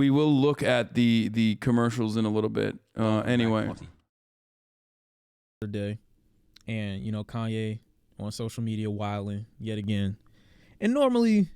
We will look at the commercials in a little bit. Anyway. Day, and you know, Kanye on social media wilding yet again. And normally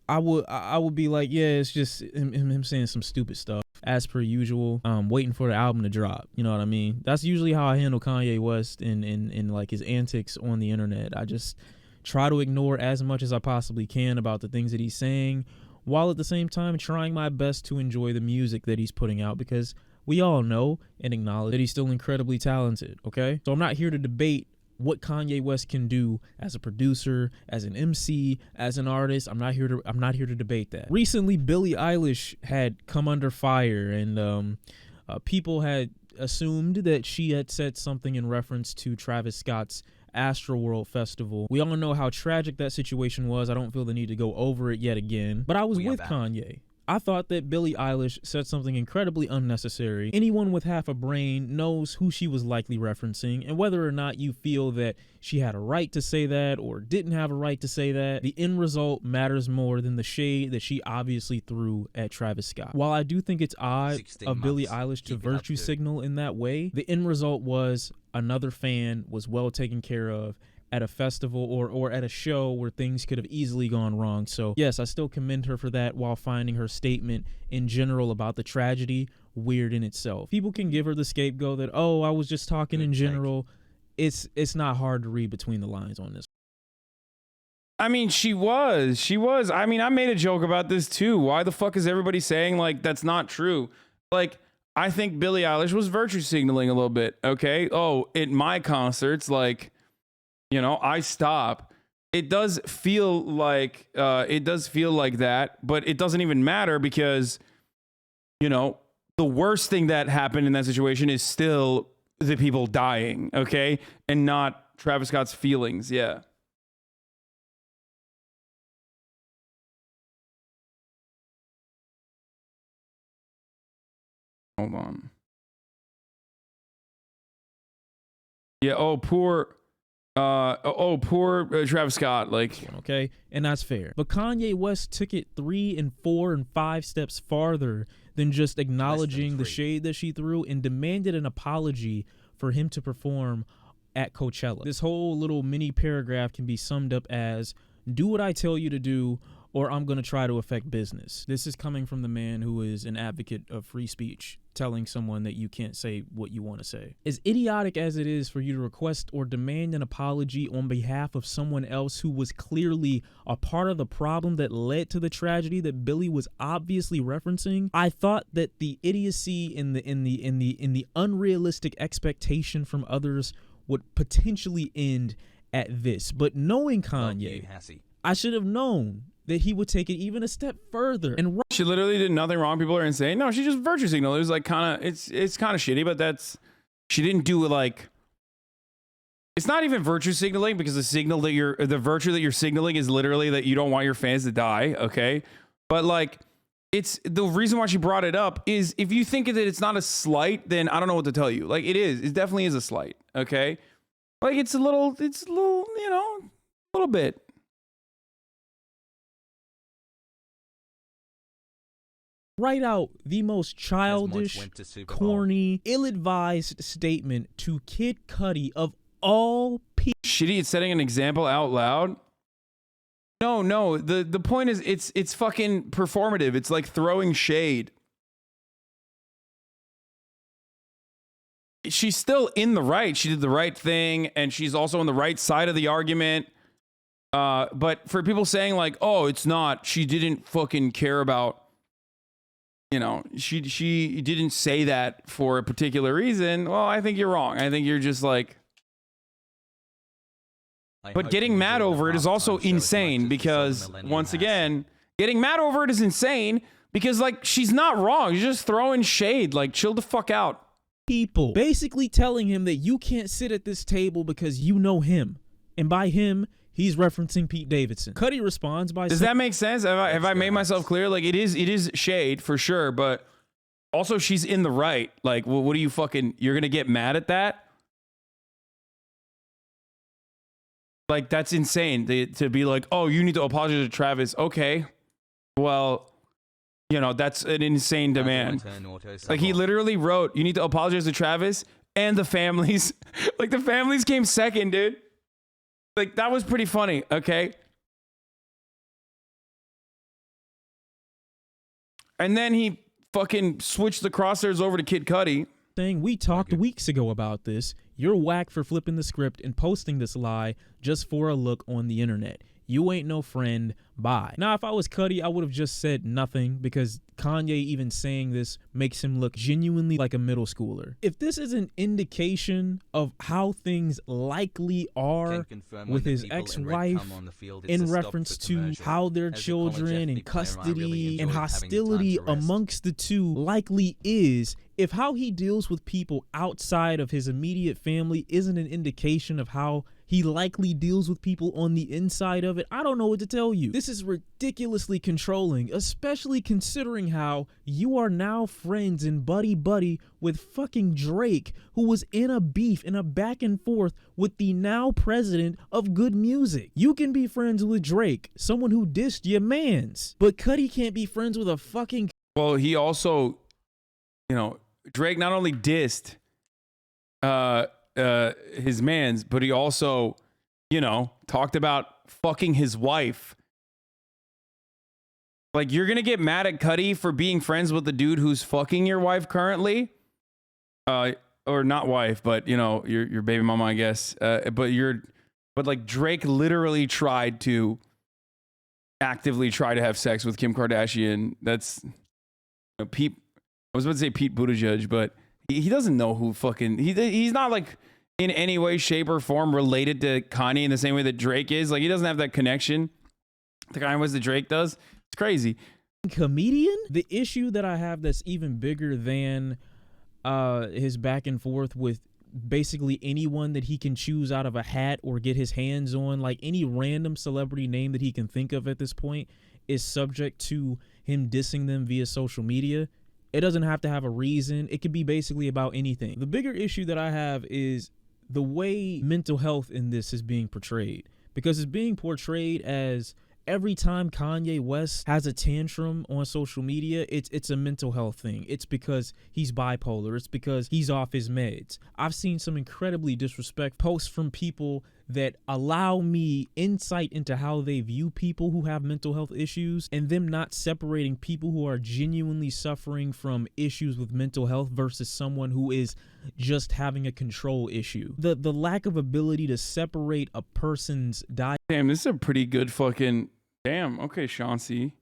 I would be like, yeah, it's just him saying some stupid stuff as per usual, waiting for the album to drop. You know what I mean? That's usually how I handle Kanye West in like his antics on the internet. I just try to ignore as much as I possibly can about the things that he's saying, while at the same time trying my best to enjoy the music that he's putting out, because we all know and acknowledge that he's still incredibly talented, okay? So I'm not here to debate what Kanye West can do as a producer, as an MC, as an artist. I'm not here to debate that. Recently, Billie Eilish had come under fire, and people had assumed that she had said something in reference to Travis Scott's Astroworld Festival. We all know how tragic that situation was. I don't feel the need to go over it yet again. But I was with Kanye. I thought that Billie Eilish said something incredibly unnecessary. Anyone with half a brain knows who she was likely referencing, and whether or not you feel that she had a right to say that or didn't have a right to say that, the end result matters more than the shade that she obviously threw at Travis Scott. While I do think it's odd of Billie Eilish to virtue signal in that way, the end result was another fan was well taken care of at a festival or at a show where things could have easily gone wrong. So yes, I still commend her for that, while finding her statement in general about the tragedy weird in itself. People can give her the scapegoat that, oh, I was just talking in general. It's not hard to read between the lines on this. I mean, she was. I mean, I made a joke about this too. Why the fuck is everybody saying like that's not true? Like, I think Billie Eilish was virtue signaling a little bit. Okay. Oh, at my concerts, like, you know, I stop. It does feel like that, but it doesn't even matter because, you know, the worst thing that happened in that situation is still the people dying, okay? And not Travis Scott's feelings. Yeah. Hold on. Yeah, poor Travis Scott, like, okay, and that's fair. But Kanye West took it 3 and 4 and 5 steps farther than just acknowledging the shade that she threw, and demanded an apology for him to perform at Coachella. This whole little mini paragraph can be summed up as, do what I tell you to do, or I'm going to try to affect business. This is coming from the man who is an advocate of free speech, telling someone that you can't say what you want to say. As idiotic as it is for you to request or demand an apology on behalf of someone else who was clearly a part of the problem that led to the tragedy that Billie was obviously referencing, I thought that the idiocy in the unrealistic expectation from others would potentially end at this. But knowing Kanye, I should have known that he would take it even a step further. And she literally did nothing wrong. People are insane. No, she just virtue signaled. It was like kind of, it's kind of shitty, but she didn't do it like, it's not even virtue signaling, because the virtue that you're signaling is literally that you don't want your fans to die. Okay. But like, it's the reason why she brought it up is if you think that it's not a slight, then I don't know what to tell you. Like, it definitely is a slight. Okay. Like it's a little, you know, a little bit. Write out the most childish, corny, ill-advised statement to Kid Cudi of all people. Shitty, it's setting an example out loud. No. The point is, it's fucking performative. It's like throwing shade. She's still in the right. She did the right thing, and she's also on the right side of the argument. But for people saying like, oh, it's not, she didn't fucking care about, you know, she didn't say that for a particular reason. Well, I think you're wrong. I think you're just like, but getting mad over it is also insane, because once again, getting mad over it is insane because like, she's not wrong. You're just throwing shade. Like, chill the fuck out. People basically telling him that you can't sit at this table because you know him. And by him, he's referencing Pete Davidson. Cudi responds by Does that make sense? Have I made myself clear? Like, it is shade for sure, but also she's in the right. Like, well, what are you fucking, you're going to get mad at that? Like, that's insane to be like, oh, you need to apologize to Travis. Okay. Well, you know, that's an insane demand. Like he literally wrote, you need to apologize to Travis and the families. Like the families came second, dude. Like that was pretty funny, okay? And then he fucking switched the crosshairs over to Kid Cudi. We talked weeks ago about this. You're whack for flipping the script and posting this lie just for a look on the internet. You ain't no friend. Bye. Now, if I was Cudi, I would have just said nothing because Kanye even saying this makes him look genuinely like a middle schooler. If this is an indication of how things likely are with his ex-wife in reference to how their children in custody and hostility amongst the two likely is, if how he deals with people outside of his immediate family isn't an indication of how he likely deals with people on the inside of it, I don't know what to tell you. This is ridiculously controlling, especially considering how you are now friends and buddy with fucking Drake, who was in a beef, in a back and forth with the now president of good music. You can be friends with Drake, someone who dissed your mans, but Cudi can't be friends with a fucking... Well, he also, you know, Drake not only dissed his mans, but he also, you know, talked about fucking his wife. Like, you're gonna get mad at Cudi for being friends with the dude who's fucking your wife currently, or not wife, but you know, your baby mama, I guess. But like Drake literally tried to actively try to have sex with Kim Kardashian. That's, you know, Pete. I was about to say Pete Buttigieg, but he doesn't know who fucking he's not like in any way, shape, or form related to Kanye in the same way that Drake is. Like, he doesn't have that connection the kind of ways that Drake does. It's crazy. Comedian? The issue that I have that's even bigger than his back and forth with basically anyone that he can choose out of a hat or get his hands on, like any random celebrity name that he can think of at this point, is subject to him dissing them via social media. It doesn't have to have a reason. It could be basically about anything. The bigger issue that I have is the way mental health in this is being portrayed, because it's being portrayed as every time Kanye West has a tantrum on social media, it's a mental health thing. It's because he's bipolar. It's because he's off his meds. I've seen some incredibly disrespectful posts from people that allow me insight into how they view people who have mental health issues, and them not separating people who are genuinely suffering from issues with mental health versus someone who is just having a control issue. The lack of ability to separate a person's Damn, this is a pretty good fucking... Damn, okay, Chauncey.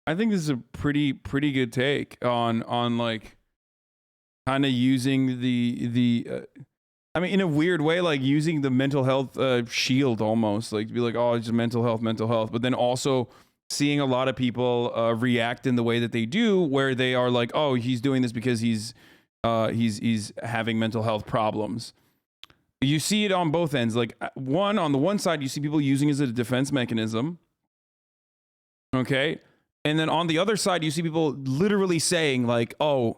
I think this is a pretty good take on like kind of using the I mean, in a weird way, like using the mental health shield almost, like to be like, oh, it's just mental health, but then also seeing a lot of people react in the way that they do, where they are like, oh, he's doing this because he's having mental health problems. You see it on both ends. Like, on the one side, you see people using it as a defense mechanism. Okay. And then on the other side, you see people literally saying like, oh,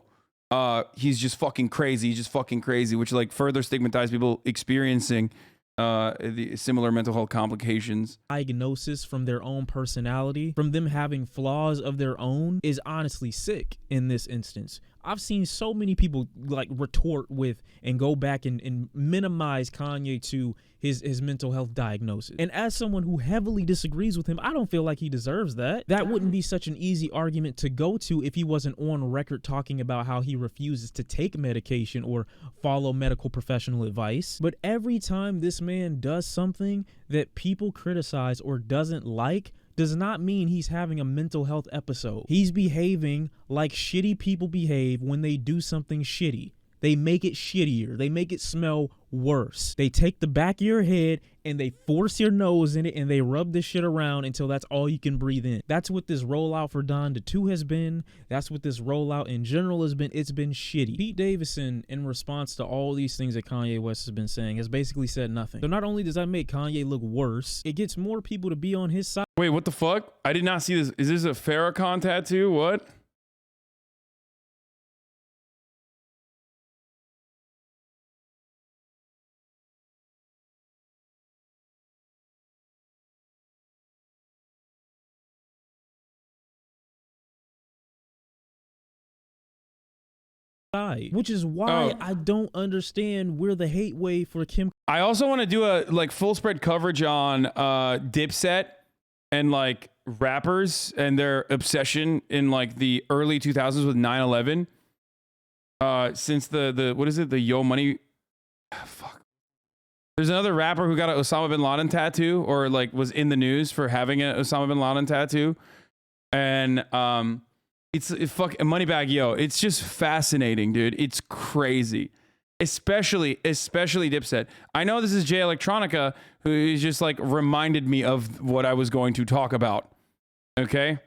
he's just fucking crazy. He's just fucking crazy, which like further stigmatize people experiencing the similar mental health complications. Diagnosis from their own personality, from them having flaws of their own, is honestly sick in this instance. I've seen so many people like retort with and go back and minimize Kanye to his mental health diagnosis. And as someone who heavily disagrees with him, I don't feel like he deserves that. That wouldn't be such an easy argument to go to if he wasn't on record talking about how he refuses to take medication or follow medical professional advice. But every time this man does something that people criticize or doesn't like, does not mean he's having a mental health episode. He's behaving like shitty people behave when they do something shitty. They make it shittier. They make it smell worse. They take the back of your head and they force your nose in it and they rub this shit around until that's all you can breathe in. That's what this rollout for Donda 2 has been. That's what this rollout in general has been. It's been shitty. Pete Davidson, in response to all these things that Kanye West has been saying, has basically said nothing. So not only does that make Kanye look worse, it gets more people to be on his side. Wait, what the fuck? I did not see this. Is this a Farrakhan tattoo? What? side, which is why Oh. I don't understand where the hate wave for Kim. I also want to do a like full spread coverage on Dipset and like rappers and their obsession in like the early 2000s with 9/11. Since the what is it, the Yo Money, fuck. There's another rapper who got an Osama bin Laden tattoo, or like was in the news for having an Osama bin Laden tattoo, and it's fuck Moneybag Yo. It's just fascinating, dude. It's crazy, especially Dipset. I know this is Jay Electronica, who is just like reminded me of what I was going to talk about. Okay.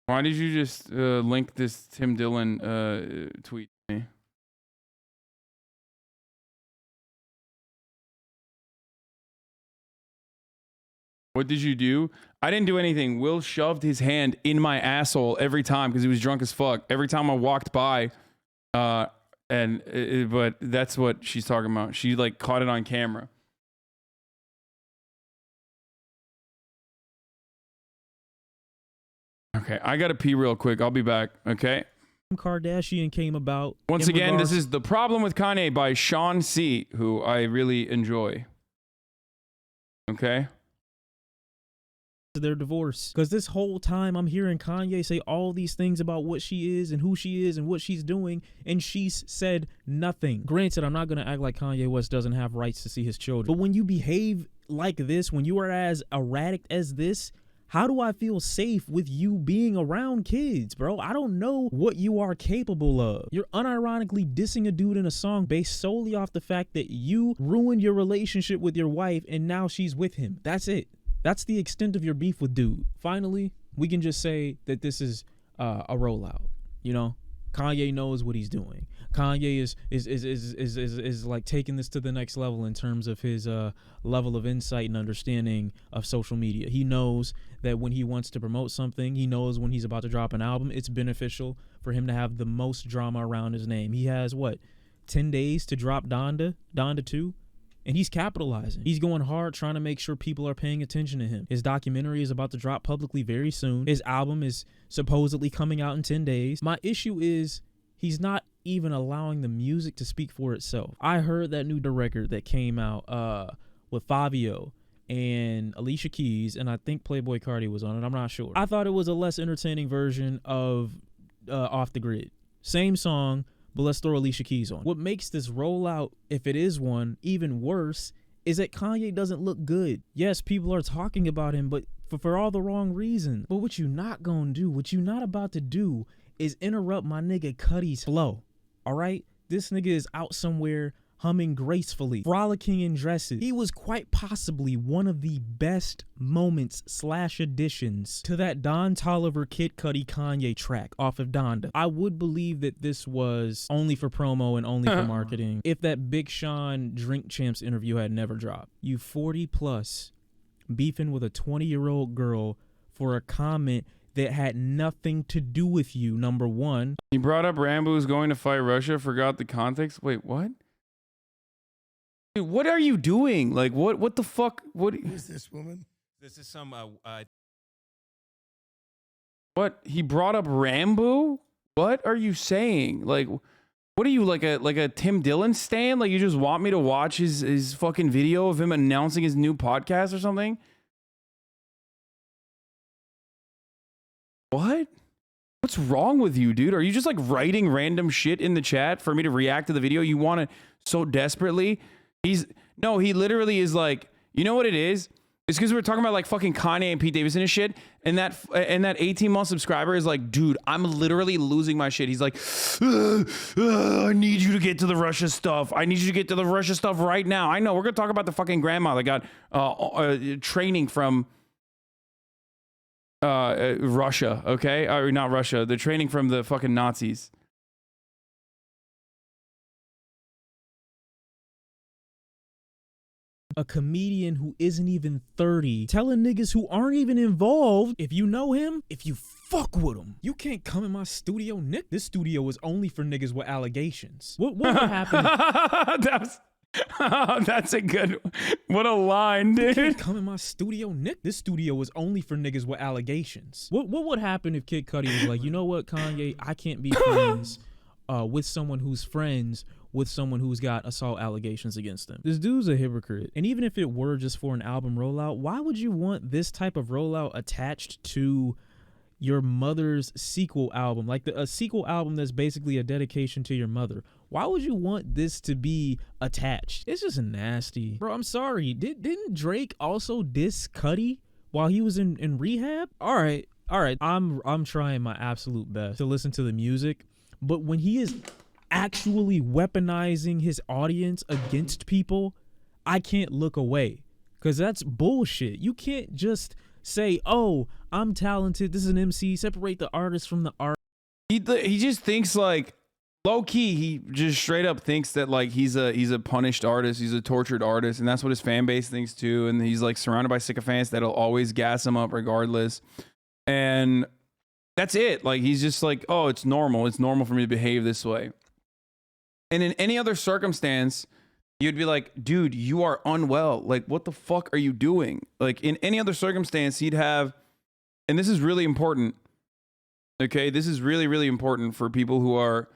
Why did you just link this Tim Dillon tweet to me? What did you do? I didn't do anything. Will shoved his hand in my asshole every time because he was drunk as fuck. Every time I walked by, but that's what she's talking about. She like caught it on camera. Okay, I gotta pee real quick. I'll be back. Okay. Kardashian came about. Once again, this is The Problem with Kanye by Sean C., who I really enjoy. Okay. Their divorce, because this whole time I'm hearing Kanye say all these things about what she is and who she is and what she's doing, and she's said nothing. Granted, I'm not gonna act like Kanye West doesn't have rights to see his children, but when you behave like this, when you are as erratic as this, how do I feel safe with you being around kids, bro? I don't know what you are capable of. You're unironically dissing a dude in a song based solely off the fact that you ruined your relationship with your wife and now she's with him. That's it. That's the extent of your beef with dude. Finally, we can just say that this is a rollout. You know, Kanye knows what he's doing. Kanye is like taking this to the next level in terms of his level of insight and understanding of social media. He knows that when he wants to promote something, he knows when he's about to drop an album, it's beneficial for him to have the most drama around his name. He has what, 10 days to drop Donda 2? And he's capitalizing. He's going hard trying to make sure people are paying attention to him. His documentary is about to drop publicly very soon. His album is supposedly coming out in 10 days. My issue is he's not even allowing the music to speak for itself. I heard that new record that came out with Fabio and Alicia Keys, and I think Playboi Carti was on it. I'm not sure. I thought it was a less entertaining version of Off the Grid. Same song, but let's throw Alicia Keys on. What makes this rollout, if it is one, even worse is that Kanye doesn't look good. Yes, people are talking about him, but for all the wrong reasons. But what you not gonna do, what you not about to do is interrupt my nigga Cudi's flow, all right? This nigga is out somewhere humming gracefully, frolicking in dresses. He was quite possibly one of the best moments / additions to that Don Toliver Kid Cudi Kanye track off of Donda. I would believe that this was only for promo and only for marketing if that Big Sean Drink Champs interview had never dropped. You 40 plus beefing with a 20-year-old girl for a comment that had nothing to do with you, number one. He brought up Rambo was going to fight Russia, forgot the context. Wait, what? Dude, what are you doing? Like, what the fuck? What? Who is this woman? This is some What? He brought up Rambo? What are you saying? Like, what are you, like a Tim Dillon stan? Like, you just want me to watch his fucking video of him announcing his new podcast or something? What? What's wrong with you, dude? Are you just like writing random shit in the chat for me to react to the video? You want it so desperately? He literally is like, you know what it is? It's because we're talking about like fucking Kanye and Pete Davidson and shit. And that 18-month subscriber is like, dude, I'm literally losing my shit. He's like, I need you to get to the Russia stuff. I need you to get to the Russia stuff right now. I know we're going to talk about the fucking grandma that got training from Russia, okay? Or not Russia. The training from the fucking Nazis. A comedian who isn't even 30 telling niggas who aren't even involved, if you know him, if you fuck with him, you can't come in my studio, Nick. This studio is only for niggas with allegations. What would happen? That's a good. What a line, You can't dude. come in my studio, Nick. This studio is only for niggas with allegations. What would happen if Kid Cudi was like, you know what, Kanye, I can't be friends with someone who's friends with someone who's got assault allegations against them. This dude's a hypocrite. And even if it were just for an album rollout, why would you want this type of rollout attached to your mother's sequel album? Like a sequel album that's basically a dedication to your mother. Why would you want this to be attached? It's just nasty. Bro, I'm sorry. Didn't Drake also diss Cudi while he was in rehab? All right. I'm trying my absolute best to listen to the music, but when he is actually weaponizing his audience against people, I can't look away, because that's bullshit. You can't just say, oh, I'm talented, this is an MC, separate the artist from the art. He just thinks like low key. He just straight up thinks that like he's a punished artist, he's a tortured artist, and that's what his fan base thinks too. And he's like surrounded by sycophants that'll always gas him up regardless. And that's it. Like he's just like, oh, it's normal. It's normal for me to behave this way. And in any other circumstance, you'd be like, dude, you are unwell. Like, what the fuck are you doing? Like, in any other circumstance, he'd have, and this is really important, okay? This is really, really important for people who are,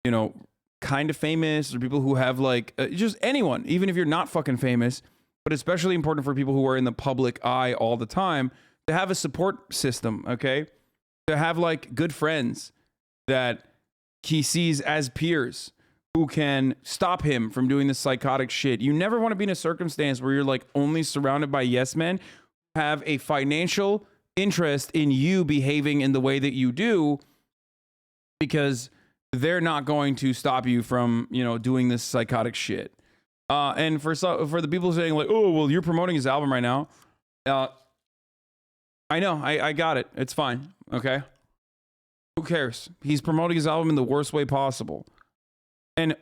you know, kind of famous, or people who have, like, just anyone, even if you're not fucking famous, but especially important for people who are in the public eye all the time, to have a support system, okay? To have, like, good friends that he sees as peers, who can stop him from doing this psychotic shit. You never want to be in a circumstance where you're like only surrounded by yes men who have a financial interest in you behaving in the way that you do, because they're not going to stop you from, you know, doing this psychotic shit. And for the people saying like, oh, well, you're promoting his album right now. I know, I got it. It's fine. Okay. Who cares? He's promoting his album in the worst way possible. And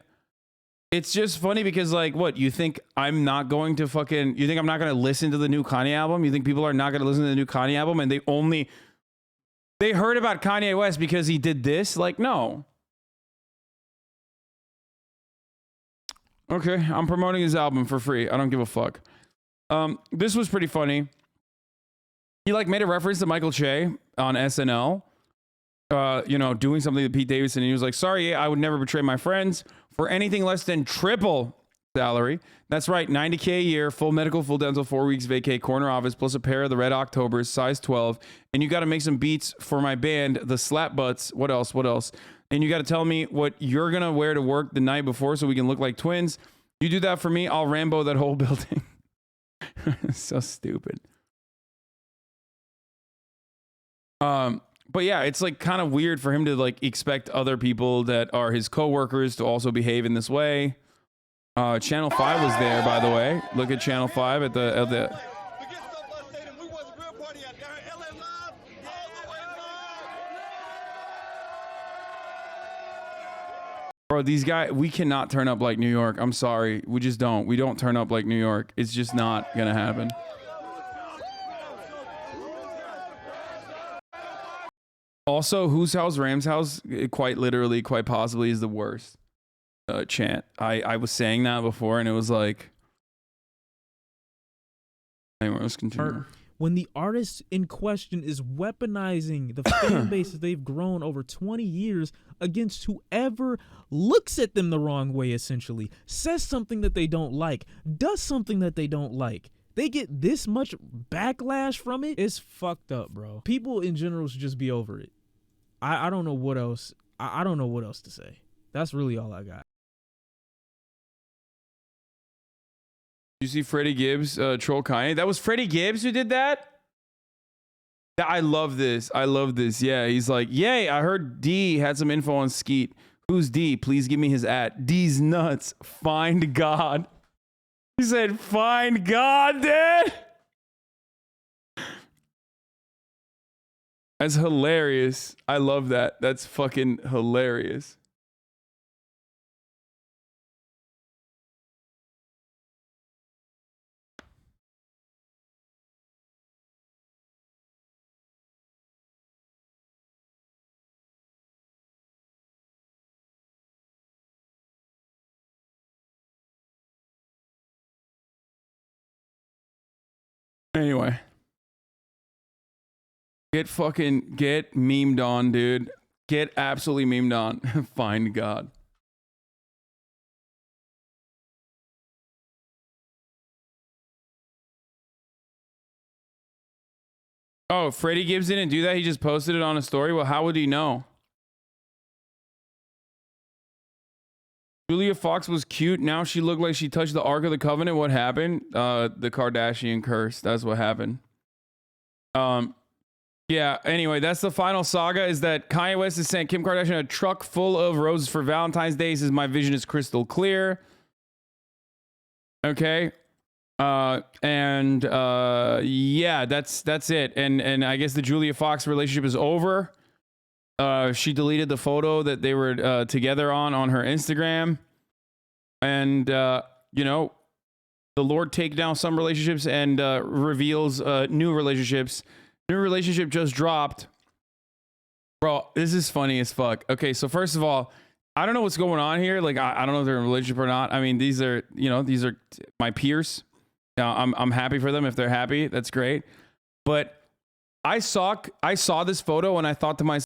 it's just funny because, like, what, you think I'm not going to fucking, you think I'm not going to listen to the new Kanye album? You think people are not going to listen to the new Kanye album and they heard about Kanye West because he did this? Like, no. Okay, I'm promoting his album for free. I don't give a fuck. This was pretty funny. He, like, made a reference to Michael Che on SNL. You know, doing something to Pete Davidson, and he was like, sorry, I would never betray my friends for anything less than triple salary. That's right, $90K a year, full medical, full dental, 4 weeks vacay, corner office, plus a pair of the Red Octobers, size 12. And you got to make some beats for my band, the Slap Butts. What else? And you got to tell me what you're going to wear to work the night before so we can look like twins. You do that for me, I'll Rambo that whole building. So stupid. But yeah, it's like kind of weird for him to like expect other people that are his coworkers to also behave in this way. Channel 5 was there, by the way. Look at Channel 5 at the Bro, these guys, we cannot turn up like New York. I'm sorry. We just don't. We don't turn up like New York. It's just not gonna happen. Also, whose house, Ram's house, quite literally, quite possibly is the worst chant. I was saying that before, and it was like... Anyway, let's continue. When the artist in question is weaponizing the fan base that they've grown over 20 years against whoever looks at them the wrong way, essentially, says something that they don't like, does something that they don't like, they get this much backlash from it. It's fucked up, bro. People in general should just be over it. I don't know what else. I don't know what else to say. That's really all I got. You see Freddie Gibbs troll Kanye? That was Freddie Gibbs who did that? I love this. I love this. Yeah, he's like, yay, I heard D had some info on Skeet. Who's D? Please give me his @ D's nuts. Find God. He said, find God, dude. That's hilarious. I love that. That's fucking hilarious. Anyway. Get memed on, dude. Get absolutely memed on. Find God. Oh, Freddie Gibbs didn't do that. He just posted it on a story. Well, how would he know? Julia Fox was cute. Now she looked like she touched the Ark of the Covenant. What happened? The Kardashian curse. That's what happened. Yeah, anyway, that's the final saga, is that Kanye West has sent Kim Kardashian a truck full of roses for Valentine's Day. He says, my vision is crystal clear. Okay. Yeah, that's it. And I guess the Julia Fox relationship is over. She deleted the photo that they were together on her Instagram. And, you know, the Lord take down some relationships and reveals new relationships. New relationship just dropped. Bro, this is funny as fuck. Okay, so first of all, I don't know what's going on here. Like, I don't know if they're in a relationship or not. I mean, these are my peers. I'm happy for them if they're happy. That's great. But I saw this photo and I thought to myself,